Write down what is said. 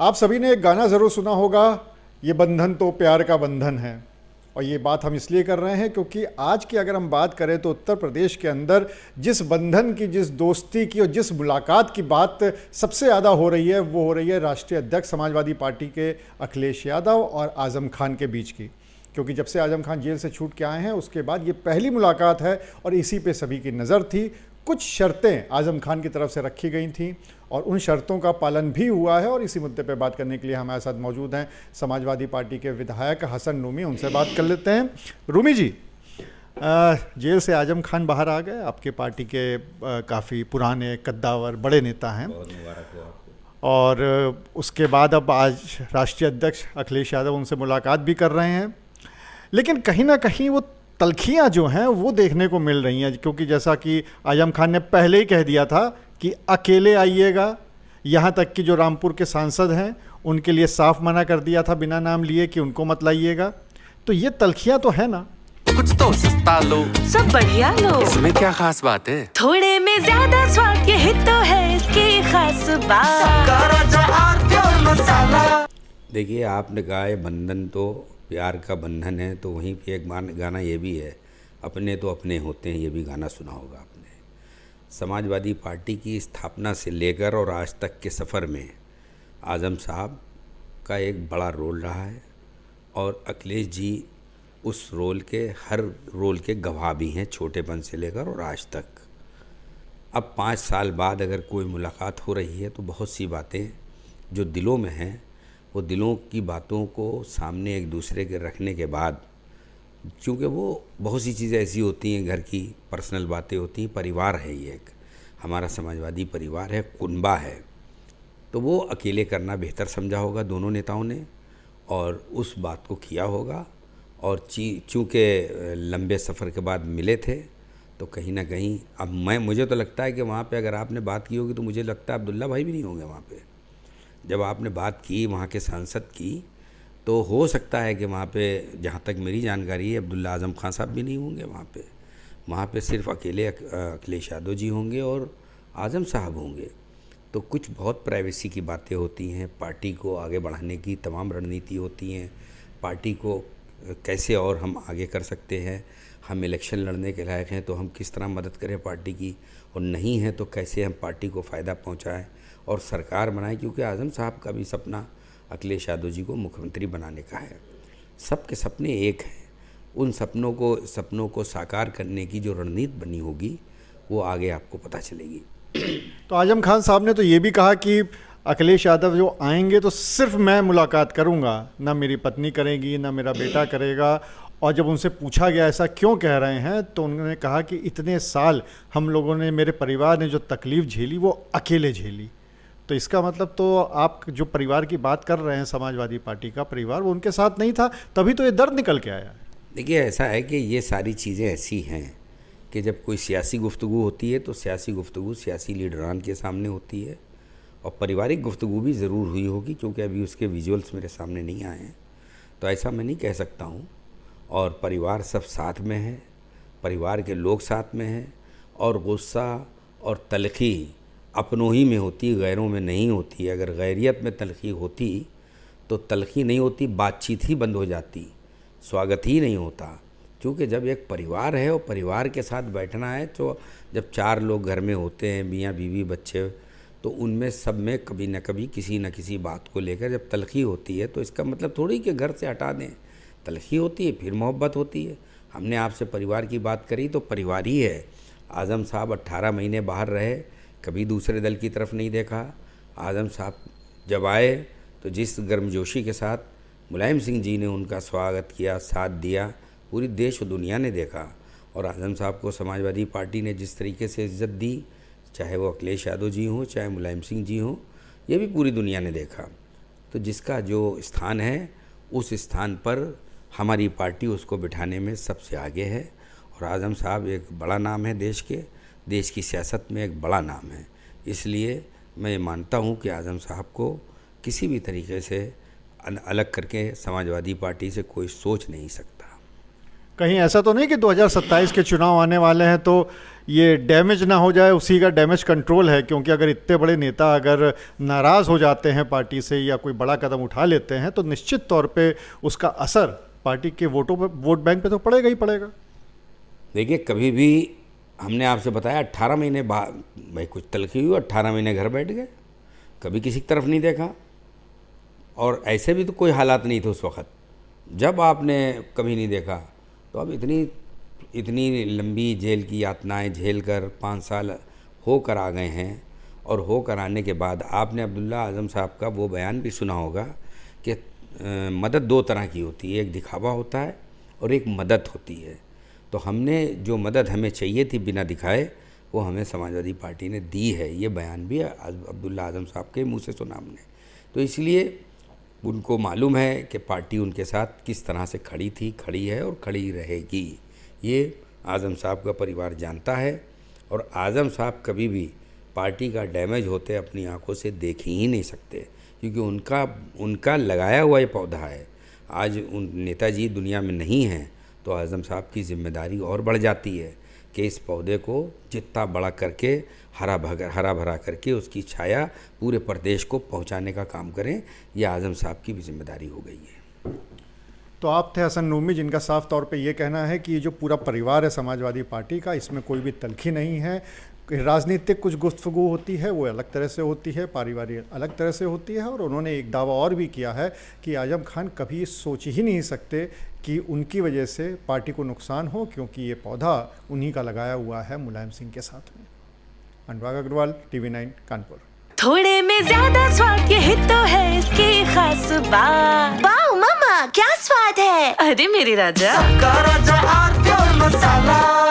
आप सभी ने एक गाना ज़रूर सुना होगा, ये बंधन तो प्यार का बंधन है। और ये बात हम इसलिए कर रहे हैं क्योंकि आज की अगर हम बात करें तो उत्तर प्रदेश के अंदर जिस बंधन की, जिस दोस्ती की और जिस मुलाकात की बात सबसे ज़्यादा हो रही है, वो हो रही है राष्ट्रीय अध्यक्ष समाजवादी पार्टी के अखिलेश यादव और आज़म खान के बीच की। क्योंकि जब से आज़म खान जेल से छूट के आए हैं उसके बाद ये पहली मुलाकात है और इसी पे सभी की नज़र थी। कुछ शर्तें आज़म खान की तरफ से रखी गई थीं और उन शर्तों का पालन भी हुआ है। और इसी मुद्दे पे बात करने के लिए हमारे साथ मौजूद हैं समाजवादी पार्टी के विधायक हसन रूमी। उनसे बात कर लेते हैं। रूमी जी, जेल से आज़म खान बाहर आ गए, आपके पार्टी के काफ़ी पुराने कद्दावर बड़े नेता हैं। बहुत मुबारक हो आपको। और उसके बाद अब आज राष्ट्रीय अध्यक्ष अखिलेश यादव उनसे मुलाकात भी कर रहे हैं, लेकिन कहीं ना कहीं वो तलखियाँ जो हैं वो देखने को मिल रही हैं। क्योंकि जैसा कि आज़म खान ने पहले ही कह दिया था कि अकेले आइएगा, यहाँ तक कि जो रामपुर के सांसद हैं उनके लिए साफ मना कर दिया था बिना नाम लिए कि उनको मत लाइएगा। तो ये तलखियाँ तो है ना। कुछ तो सस्ता लो, सब बढ़िया लो, इसमें क्या खास बात है? थोड़े में ज्यादा स्वाद, यही तो है इसकी खास बात। देखिए, आपने कहा है बंधन तो प्यार का बंधन है, तो वहीं पे एक गाना ये भी है, अपने तो अपने होते हैं। ये भी गाना सुना होगा आपने। समाजवादी पार्टी की स्थापना से लेकर और आज तक के सफ़र में आज़म साहब का एक बड़ा रोल रहा है और अखिलेश जी उस रोल के, हर रोल के गवाह भी हैं, छोटेपन से लेकर और आज तक। अब 5 साल बाद अगर कोई मुलाकात हो रही है तो बहुत सी बातें जो दिलों में हैं, वो दिलों की बातों को सामने एक दूसरे के रखने के बाद, क्योंकि वो बहुत सी चीज़ें ऐसी होती हैं, घर की पर्सनल बातें होती हैं, परिवार है ये एक, हमारा समाजवादी परिवार है, कुनबा है, तो वो अकेले करना बेहतर समझा होगा दोनों नेताओं ने और उस बात को किया होगा। और चूँकि लंबे सफ़र के बाद मिले थे तो कहीं ना कहीं अब मुझे तो लगता है कि वहाँ पे अगर आपने बात की होगी तो मुझे लगता है अब्दुल्ला भाई भी नहीं होंगे वहाँ पे। जब आपने बात की वहाँ के सांसद की तो हो सकता है कि वहाँ पे, जहाँ तक मेरी जानकारी है, अब्दुल्ला आज़म खान साहब भी नहीं होंगे वहाँ पे। वहाँ पे सिर्फ अकेले अखिलेश यादव जी होंगे और आज़म साहब होंगे। तो कुछ बहुत प्राइवेसी की बातें होती हैं, पार्टी को आगे बढ़ाने की तमाम रणनीति होती हैं, पार्टी को कैसे और हम आगे कर सकते हैं, हम इलेक्शन लड़ने के लायक हैं तो हम किस तरह मदद करें पार्टी की, और नहीं हैं तो कैसे हम पार्टी को फ़ायदा पहुंचाएं और सरकार बनाएं। क्योंकि आज़म साहब का भी सपना अखिलेश यादव जी को मुख्यमंत्री बनाने का है। सबके सपने एक हैं, उन सपनों को साकार करने की जो रणनीति बनी होगी वो आगे आपको पता चलेगी। तो आज़म खान साहब ने तो ये भी कहा कि अखिलेश यादव जो आएंगे तो सिर्फ मैं मुलाकात करूंगा, ना मेरी पत्नी करेगी, ना मेरा बेटा करेगा। और जब उनसे पूछा गया ऐसा क्यों कह रहे हैं तो उन्होंने कहा कि इतने साल हम लोगों ने, मेरे परिवार ने जो तकलीफ़ झेली वो अकेले झेली। तो इसका मतलब तो आप जो परिवार की बात कर रहे हैं, समाजवादी पार्टी का परिवार, वो उनके साथ नहीं था, तभी तो ये दर्द निकल के आया है। देखिए, ऐसा है कि ये सारी चीज़ें ऐसी हैं कि जब कोई सियासी गुफ्तगू होती है तो सियासी गुफ्तगू सियासी लीडरान के सामने होती है और पारिवारिक गुफ्तगू भी ज़रूर हुई होगी, क्योंकि अभी उसके विजुअल्स मेरे सामने नहीं आए हैं, तो ऐसा मैं नहीं कह सकता हूँ। और परिवार सब साथ में है, परिवार के लोग साथ में हैं और गुस्सा और तलखी अपनों ही में होती, गैरों में नहीं होती। अगर गैरियत में तलखी होती तो तलखी नहीं होती, बातचीत ही बंद हो जाती, स्वागत ही नहीं होता। क्योंकि जब एक परिवार है और परिवार के साथ बैठना है, तो जब 4 लोग घर में होते हैं, मियाँ बीवी बच्चे, तो उनमें सब में कभी न कभी किसी न किसी बात को लेकर जब तलखी होती है तो इसका मतलब थोड़ी कि घर से हटा दें। तलखी होती है, फिर मोहब्बत होती है। हमने आपसे परिवार की बात करी तो परिवार ही है। आज़म साहब 18 महीने बाहर रहे, कभी दूसरे दल की तरफ नहीं देखा। आज़म साहब जब आए तो जिस गर्मजोशी के साथ मुलायम सिंह जी ने उनका स्वागत किया, साथ दिया, पूरी देश और दुनिया ने देखा। और आज़म साहब को समाजवादी पार्टी ने जिस तरीके से इज्जत दी, चाहे वो अखिलेश यादव जी हों, चाहे मुलायम सिंह जी हों, ये भी पूरी दुनिया ने देखा। तो जिसका जो स्थान है उस स्थान पर हमारी पार्टी उसको बिठाने में सबसे आगे है। और आज़म साहब एक बड़ा नाम है देश की सियासत में एक बड़ा नाम है। इसलिए मैं मानता हूँ कि आज़म साहब को किसी भी तरीके से अलग करके समाजवादी पार्टी से कोई सोच नहीं सकता। कहीं ऐसा तो नहीं कि 2027 के चुनाव आने वाले हैं तो ये डैमेज ना हो जाए, उसी का डैमेज कंट्रोल है? क्योंकि अगर इतने बड़े नेता अगर नाराज़ हो जाते हैं पार्टी से या कोई बड़ा कदम उठा लेते हैं तो निश्चित तौर पे उसका असर पार्टी के वोटों पे, वोट बैंक पे तो पड़ेगा ही पड़ेगा। देखिए, कभी भी हमने आपसे बताया 18 महीने बाद भाई कुछ तलखी हुई, 18 महीने घर बैठ गए, कभी किसी की तरफ नहीं देखा। और ऐसे भी तो कोई हालात नहीं थे उस वक़्त जब आपने कभी नहीं देखा। तो अब इतनी लंबी जेल की यातनाएं झेल कर 5 साल होकर आ गए हैं, और होकर आने के बाद आपने अब्दुल्ला आज़म साहब का वो बयान भी सुना होगा कि मदद 2 तरह की होती है, एक दिखावा होता है और एक मदद होती है। तो हमने जो मदद हमें चाहिए थी बिना दिखाए वो हमें समाजवादी पार्टी ने दी है। ये बयान भी अब्दुल्ला आज़म साहब के मुंह से सुना हमने। तो इसलिए उनको मालूम है कि पार्टी उनके साथ किस तरह से खड़ी थी, खड़ी है और खड़ी रहेगी। ये आज़म साहब का परिवार जानता है, और आज़म साहब कभी भी पार्टी का डैमेज होते अपनी आंखों से देख ही नहीं सकते, क्योंकि उनका लगाया हुआ ये पौधा है। आज उन नेताजी दुनिया में नहीं हैं तो आज़म साहब की जिम्मेदारी और बढ़ जाती है कि इस पौधे को जितना बड़ा करके हरा भरा करके उसकी छाया पूरे प्रदेश को पहुंचाने का काम करें। यह आज़म साहब की भी जिम्मेदारी हो गई है। तो आप थे हसन नूमी, जिनका साफ तौर पे ये कहना है कि ये जो पूरा परिवार है समाजवादी पार्टी का, इसमें कोई भी तलखी नहीं है। राजनीतिक कुछ गुफ्तगू होती है वो अलग तरह से होती है, पारिवारिक अलग तरह से होती है। और उन्होंने एक दावा और भी किया है कि आजम खान कभी सोच ही नहीं सकते कि उनकी वजह से पार्टी को नुकसान हो, क्योंकि ये पौधा उन्हीं का लगाया हुआ है मुलायम सिंह के साथ में। अनुराग अग्रवाल, TV9 कानपुर। थोड़े में ज्यादा स्वाद, ये तो है इसकी खास बात। वाओ मम्मा, क्या स्वाद है! अरे मेरे राजा, राजा और प्योर मसाला।